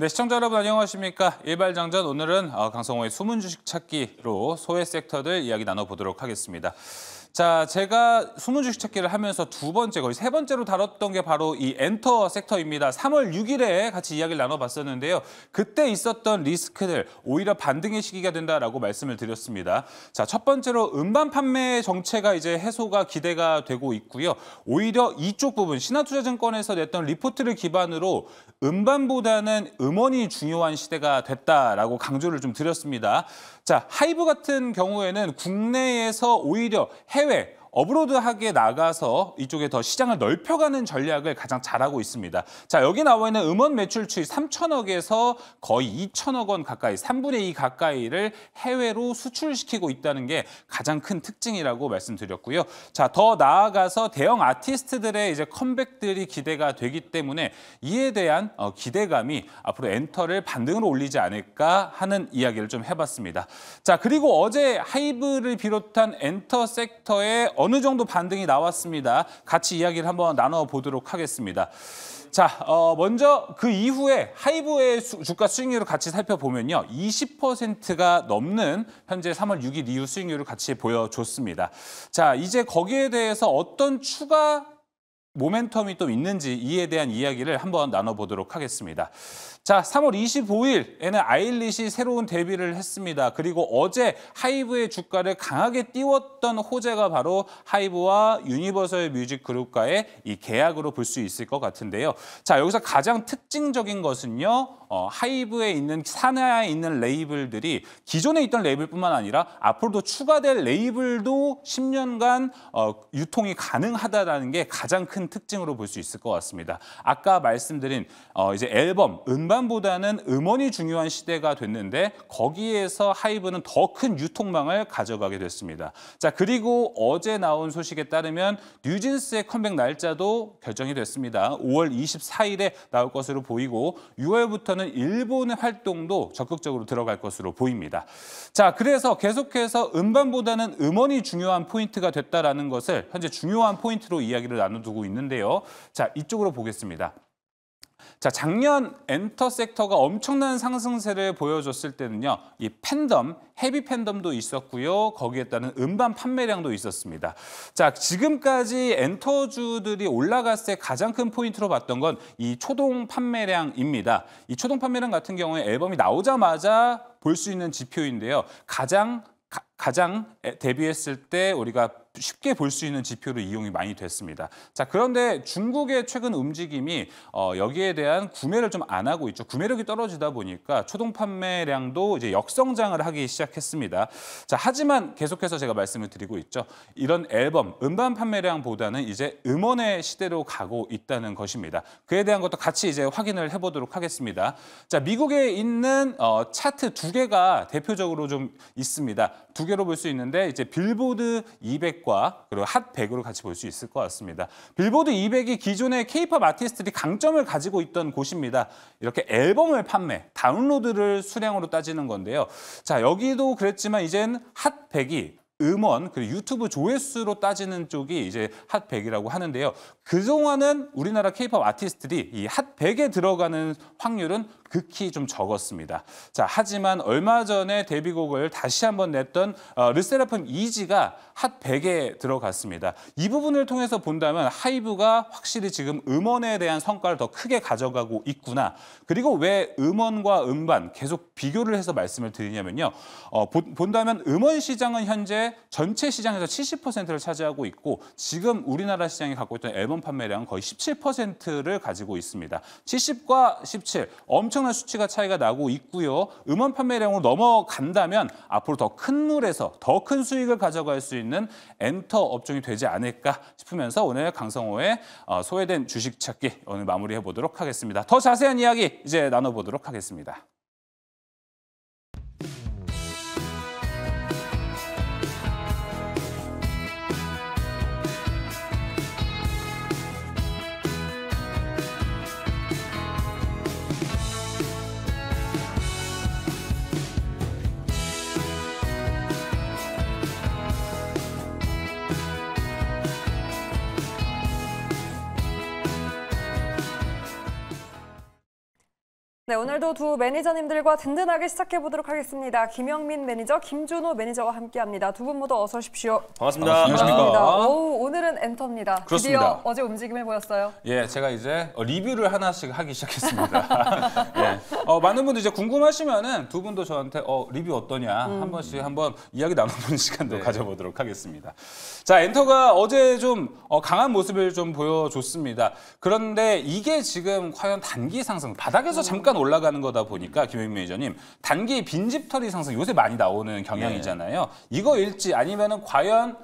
네, 시청자 여러분 안녕하십니까? 일발장전 오늘은 강성호의 숨은 주식 찾기로 소외 섹터들 이야기 나눠보도록 하겠습니다. 자, 제가 숨은 주식 찾기를 하면서 두 번째, 거의 세 번째로 다뤘던 게 바로 이 엔터 섹터입니다. 3월 6일에 같이 이야기를 나눠봤었는데요. 그때 있었던 리스크들, 오히려 반등의 시기가 된다라고 말씀을 드렸습니다. 자, 첫 번째로 음반 판매 정체가 이제 해소가 기대가 되고 있고요. 오히려 이쪽 부분, 신한투자증권에서 냈던 리포트를 기반으로 음반보다는 음원이 중요한 시대가 됐다라고 강조를 좀 드렸습니다. 자, 하이브 같은 경우에는 국내에서 오히려 해외, 어브로드하게 나가서 이쪽에 더 시장을 넓혀가는 전략을 가장 잘하고 있습니다. 자, 여기 나와 있는 음원 매출 추이 3천억에서 거의 2천억 원 가까이, 3분의 2 가까이를 해외로 수출시키고 있다는 게 가장 큰 특징이라고 말씀드렸고요. 자, 더 나아가서 대형 아티스트들의 이제 컴백들이 기대가 되기 때문에 이에 대한 기대감이 앞으로 엔터를 반등으로 올리지 않을까 하는 이야기를 좀 해봤습니다. 자, 그리고 어제 하이브를 비롯한 엔터 섹터의 어느 정도 반등이 나왔습니다. 같이 이야기를 한번 나눠보도록 하겠습니다. 자, 먼저 그 이후에 하이브의 주가 수익률을 같이 살펴보면요. 20%가 넘는 현재 3월 6일 이후 수익률을 같이 보여줬습니다. 자, 이제 거기에 대해서 어떤 추가 모멘텀이 또 있는지 이에 대한 이야기를 한번 나눠보도록 하겠습니다. 자, 3월 25일에는 아일릿이 새로운 데뷔를 했습니다. 그리고 어제 하이브의 주가를 강하게 띄웠던 호재가 바로 하이브와 유니버설 뮤직 그룹과의 이 계약으로 볼 수 있을 것 같은데요. 자, 여기서 가장 특징적인 것은요. 하이브에 있는 산하에 있는 레이블들이 기존에 있던 레이블뿐만 아니라 앞으로도 추가될 레이블도 10년간 유통이 가능하다라는 게 가장 큰 특징으로 볼 수 있을 것 같습니다. 아까 말씀드린 이제 앨범, 음반보다는 음원이 중요한 시대가 됐는데 거기에서 하이브는 더 큰 유통망을 가져가게 됐습니다. 자, 그리고 어제 나온 소식에 따르면 뉴진스의 컴백 날짜도 결정이 됐습니다. 5월 24일에 나올 것으로 보이고 6월부터는 일본의 활동도 적극적으로 들어갈 것으로 보입니다. 자, 그래서 계속해서 음반보다는 음원이 중요한 포인트가 됐다라는 것을 현재 중요한 포인트로 이야기를 나눠두고 있는데요. 자, 이쪽으로 보겠습니다. 자, 작년 엔터 섹터가 엄청난 상승세를 보여줬을 때는요. 이 팬덤, 헤비 팬덤도 있었고요. 거기에 따른 음반 판매량도 있었습니다. 자, 지금까지 엔터주들이 올라갔을 때 가장 큰 포인트로 봤던 건 이 초동 판매량입니다. 이 초동 판매량 같은 경우에 앨범이 나오자마자 볼 수 있는 지표인데요. 가장 데뷔했을 때 우리가 쉽게 볼 수 있는 지표로 이용이 많이 됐습니다. 자, 그런데 중국의 최근 움직임이 여기에 대한 구매를 좀 안 하고 있죠. 구매력이 떨어지다 보니까 초동 판매량도 이제 역성장을 하기 시작했습니다. 자, 하지만 계속해서 제가 말씀을 드리고 있죠. 이런 앨범, 음반 판매량보다는 이제 음원의 시대로 가고 있다는 것입니다. 그에 대한 것도 같이 이제 확인을 해보도록 하겠습니다. 자, 미국에 있는 차트 두 개가 대표적으로 좀 있습니다. 두 개로 볼 수 있는데 이제 빌보드 200과 그리고 핫 100으로 같이 볼 수 있을 것 같습니다. 빌보드 200이 기존의 K-팝 아티스트들이 강점을 가지고 있던 곳입니다. 이렇게 앨범을 판매, 다운로드를 수량으로 따지는 건데요. 자, 여기도 그랬지만 이젠 핫 100이 음원, 그리고 유튜브 조회수로 따지는 쪽이 이제 핫 100이라고 하는데요. 그동안은 우리나라 K-팝 아티스트들이 이 핫 100에 들어가는 확률은 극히 좀 적었습니다. 자, 하지만 얼마 전에 데뷔곡을 다시 한번 냈던 르세라핌 이지가 핫 100에 들어갔습니다. 이 부분을 통해서 본다면 하이브가 확실히 지금 음원에 대한 성과를 더 크게 가져가고 있구나. 그리고 왜 음원과 음반 계속 비교를 해서 말씀을 드리냐면요. 본다면 음원 시장은 현재 전체 시장에서 70%를 차지하고 있고 지금 우리나라 시장이 갖고 있던 앨범 판매량은 거의 17%를 가지고 있습니다. 70과 17, 엄청난 수치가 차이가 나고 있고요. 음원 판매량으로 넘어간다면 앞으로 더 큰 물에서 더 큰 수익을 가져갈 수 있는 엔터 업종이 되지 않을까 싶으면서 오늘 강성호의 소외된 주식 찾기 오늘 마무리해 보도록 하겠습니다. 더 자세한 이야기 이제 나눠보도록 하겠습니다. 네, 오늘도 두 매니저님들과 든든하게 시작해보도록 하겠습니다. 김영민 매니저, 김준호 매니저와 함께합니다. 두 분 모두 어서 오십시오. 반갑습니다. 안녕하십니까. 오늘은 엔터입니다. 그렇습니다. 드디어 어제 움직임을 보였어요. 예, 제가 이제 리뷰를 하나씩 하기 시작했습니다. 예. 많은 분들 이제 궁금하시면은 두 분도 저한테 리뷰 어떠냐 한 번씩 한번 이야기 나눠보는 시간도 가져보도록 하겠습니다. 자, 엔터가 어제 좀 강한 모습을 좀 보여줬습니다. 그런데 이게 지금 과연 단기 상승, 바닥에서 잠깐 올라가는 거다 보니까 김영민 매니저님, 단기 빈집털이 상승 요새 많이 나오는 경향이잖아요. 이거일지 아니면은 과연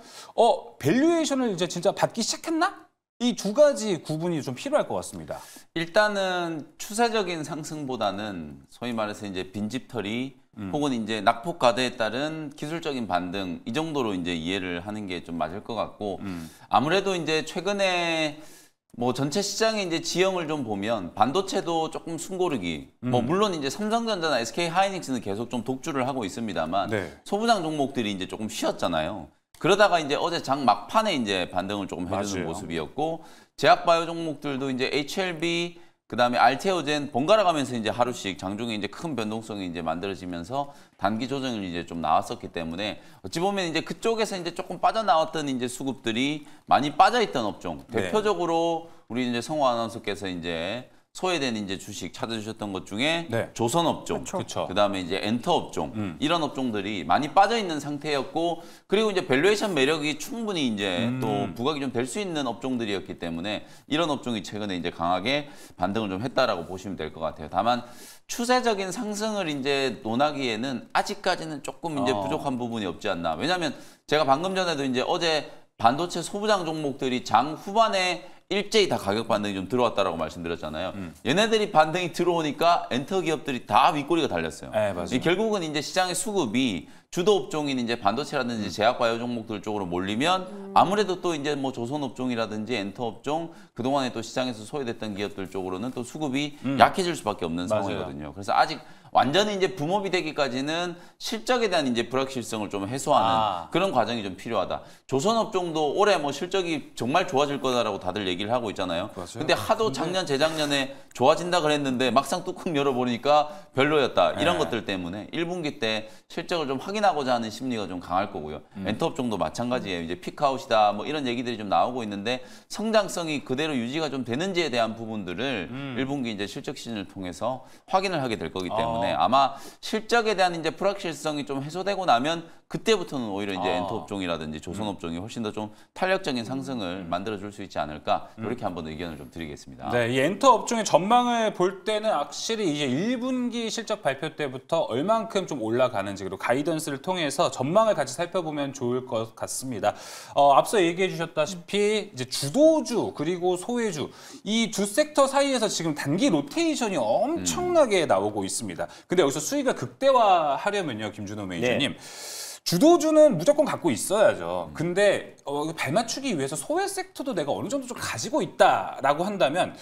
밸류에이션을 이제 진짜 받기 시작했나? 이 두 가지 구분이 좀 필요할 것 같습니다. 일단은 추세적인 상승보다는 소위 말해서 이제 빈집털이 혹은 이제 낙폭과대에 따른 기술적인 반등 이 정도로 이제 이해를 하는 게 좀 맞을 것 같고 아무래도 이제 최근에 뭐 전체 시장의 이제 지형을 좀 보면 반도체도 조금 숨고르기. 뭐 물론 이제 삼성전자나 SK 하이닉스는 계속 좀 독주를 하고 있습니다만 소부장 종목들이 이제 조금 쉬었잖아요. 그러다가 이제 어제 장 막판에 이제 반등을 조금 해주는 모습이었고 제약바이오 종목들도 이제 HLB 그다음에 알테오젠 번갈아 가면서 이제 하루씩 장중에 이제 큰 변동성이 이제 만들어지면서 단기 조정이 이제 좀 나왔었기 때문에 어찌 보면 이제 그쪽에서 이제 조금 빠져나왔던 이제 수급들이 많이 빠져있던 업종 대표적으로 우리 이제 성호 아나운서께서 이제 소외된 이제 주식 찾아주셨던 것 중에 조선업종, 그다음에 이제 엔터업종 이런 업종들이 많이 빠져 있는 상태였고 그리고 이제 밸류에이션 매력이 충분히 이제 또 부각이 좀 될 수 있는 업종들이었기 때문에 이런 업종이 최근에 이제 강하게 반등을 좀 했다라고 보시면 될 것 같아요. 다만 추세적인 상승을 이제 논하기에는 아직까지는 조금 이제 부족한 부분이 없지 않나. 왜냐하면 제가 방금 전에도 이제 어제 반도체 소부장 종목들이 장 후반에 일제히 다 가격 반등이 좀 들어왔다라고 말씀드렸잖아요. 얘네들이 반등이 들어오니까 엔터 기업들이 다 윗꼬리가 달렸어요. 맞아요. 결국은 이제 시장의 수급이 주도 업종인 이제 반도체라든지 제약바이오 종목들 쪽으로 몰리면 아무래도 또 이제 뭐 조선 업종이라든지 엔터 업종 그동안에 또 시장에서 소외됐던 기업들 쪽으로는 또 수급이 약해질 수밖에 없는 상황이거든요. 그래서 아직 완전히 이제 붐업이 되기까지는 실적에 대한 이제 불확실성을 좀 해소하는 그런 과정이 좀 필요하다. 조선업종도 올해 뭐 실적이 정말 좋아질 거다라고 다들 얘기를 하고 있잖아요. 근데 하도 작년, 재작년에 좋아진다 그랬는데 막상 뚜껑 열어보니까 별로였다. 이런 것들 때문에 1분기 때 실적을 좀 확인하고자 하는 심리가 좀 강할 거고요. 엔터업종도 마찬가지예요. 이제 피크아웃이다 뭐 이런 얘기들이 좀 나오고 있는데 성장성이 그대로 유지가 좀 되는지에 대한 부분들을 1분기 이제 실적 시즌을 통해서 확인을 하게 될 거기 때문에 아마 실적에 대한 이제 불확실성이 좀 해소되고 나면 그때부터는 오히려 이제 엔터업종이라든지 조선업종이 훨씬 더 좀 탄력적인 상승을 만들어줄 수 있지 않을까 이렇게 한번 의견을 좀 드리겠습니다. 네, 이 엔터업종의 전망을 볼 때는 확실히 이제 1분기 실적 발표 때부터 얼만큼 좀 올라가는지 그리고 가이던스를 통해서 전망을 같이 살펴보면 좋을 것 같습니다. 앞서 얘기해 주셨다시피 이제 주도주 그리고 소외주 이 두 섹터 사이에서 지금 단기 로테이션이 엄청나게 나오고 있습니다. 근데 여기서 수익을 극대화하려면요, 김준호 매니저님. 주도주는 무조건 갖고 있어야죠. 근데 발맞추기 위해서 소외 섹터도 내가 어느 정도 좀 가지고 있다라고 한다면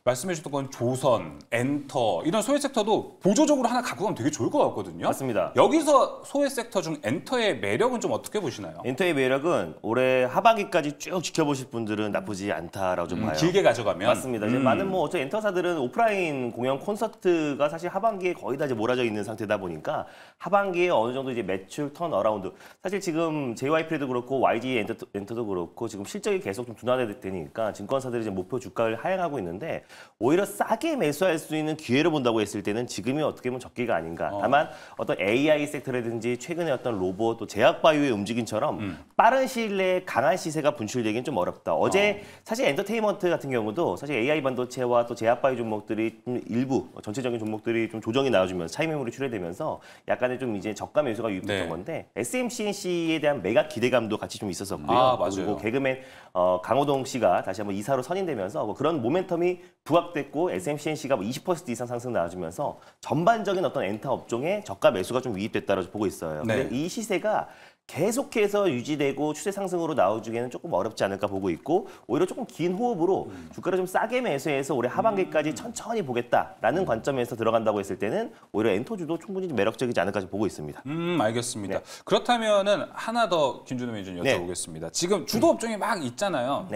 말씀해 주셨던 건 조선, 엔터 이런 소외 섹터도 보조적으로 하나 갖고 가면 되게 좋을 것 같거든요. 맞습니다. 여기서 소외 섹터 중 엔터의 매력은 좀 어떻게 보시나요? 엔터의 매력은 올해 하반기까지 쭉 지켜보실 분들은 나쁘지 않다라고 좀 봐요. 길게 가져가면? 맞습니다. 이제 많은 뭐 어차피 엔터사들은 오프라인 공연 콘서트가 사실 하반기에 거의 다 이제 몰아져 있는 상태다 보니까 하반기에 어느 정도 이제 매출 턴어라운드 사실 지금 JYP도 그렇고 YG 엔터도 그렇고 지금 실적이 계속 좀 둔화되니까 증권사들이 이제 목표 주가를 하향하고 있는데 오히려 싸게 매수할 수 있는 기회를 본다고 했을 때는 지금이 어떻게 보면 적기가 아닌가. 다만 어떤 AI 섹터라든지 최근에 어떤 로봇 또 제약바이오의 움직임처럼 빠른 시일 내에 강한 시세가 분출되기는 좀 어렵다. 어제 사실 엔터테인먼트 같은 경우도 사실 AI 반도체와 또 제약바이오 종목들이 좀 일부 전체적인 종목들이 좀 조정이 나와주면서 차익 매물이 출회되면서 약간의 좀 이제 저가 매수가 유입됐던 건데 SMCNC에 대한 매각 기대감도 같이 좀 있었었고요. 맞아요. 그리고 개그맨 강호동 씨가 다시 한번 이사로 선임되면서 뭐 그런 모멘텀이 부각됐고 SMCNC가 뭐 20% 이상 상승 나와주면서 전반적인 어떤 엔터 업종에 저가 매수가 좀 유입됐다고 보고 있어요. 근데 이 시세가 계속해서 유지되고 추세 상승으로 나와주기에는 조금 어렵지 않을까 보고 있고 오히려 조금 긴 호흡으로 주가를 좀 싸게 매수해서 올해 하반기까지 천천히 보겠다라는 관점에서 들어간다고 했을 때는 오히려 엔터주도 충분히 매력적이지 않을까 보고 있습니다. 알겠습니다. 그렇다면은 하나 더 김준호 매니저님 여쭤보겠습니다. 지금 주도 업종이 막 있잖아요.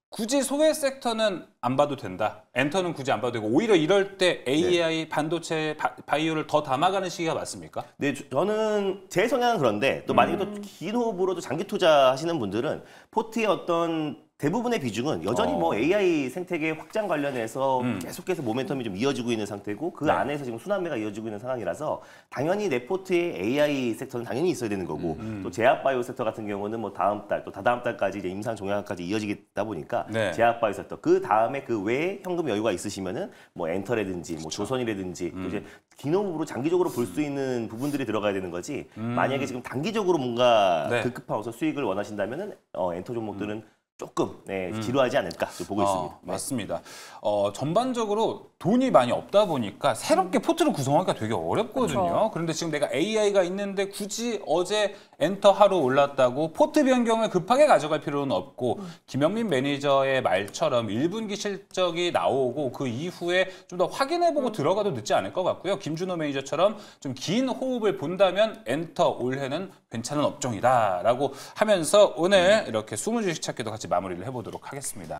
굳이 소외 섹터는 안 봐도 된다. 엔터는 굳이 안 봐도 되고 오히려 이럴 때 AI, 반도체, 바이오를 더 담아가는 시기가 맞습니까? 네, 저는 제 성향은 그런데 또 만약에 또 긴 호흡으로도 장기 투자하시는 분들은 포트의 어떤 대부분의 비중은 여전히 뭐 AI 생태계 확장 관련해서 계속해서 모멘텀이 좀 이어지고 있는 상태고 그 안에서 지금 순환매가 이어지고 있는 상황이라서 당연히 내 포트의 AI 섹터는 당연히 있어야 되는 거고 또 제약바이오 섹터 같은 경우는 뭐 다음 달 또 다다음 달까지 이제 임상 종약까지 이어지겠다 보니까 네. 제약바이오 섹터 그 다음에 그 외에 현금 여유가 있으시면은 뭐 엔터라든지 뭐 조선이라든지 또 이제 긴 호흡으로 장기적으로 볼 수 있는 부분들이 들어가야 되는 거지 만약에 지금 단기적으로 뭔가 네. 급급한 어서 수익을 원하신다면은 엔터 종목들은 조금 지루하지 않을까 좀 보고 있습니다. 네. 맞습니다. 전반적으로 돈이 많이 없다 보니까 새롭게 포트를 구성하기가 되게 어렵거든요. 그렇죠. 그런데 지금 내가 AI가 있는데 굳이 어제 엔터 하루 올랐다고 포트 변경을 급하게 가져갈 필요는 없고 김영민 매니저의 말처럼 1분기 실적이 나오고 그 이후에 좀 더 확인해보고 들어가도 늦지 않을 것 같고요. 김준호 매니저처럼 좀 긴 호흡을 본다면 엔터 올해는 괜찮은 업종이다라고 하면서 오늘 이렇게 숨은 주식 찾기도 같이 마무리를 해보도록 하겠습니다.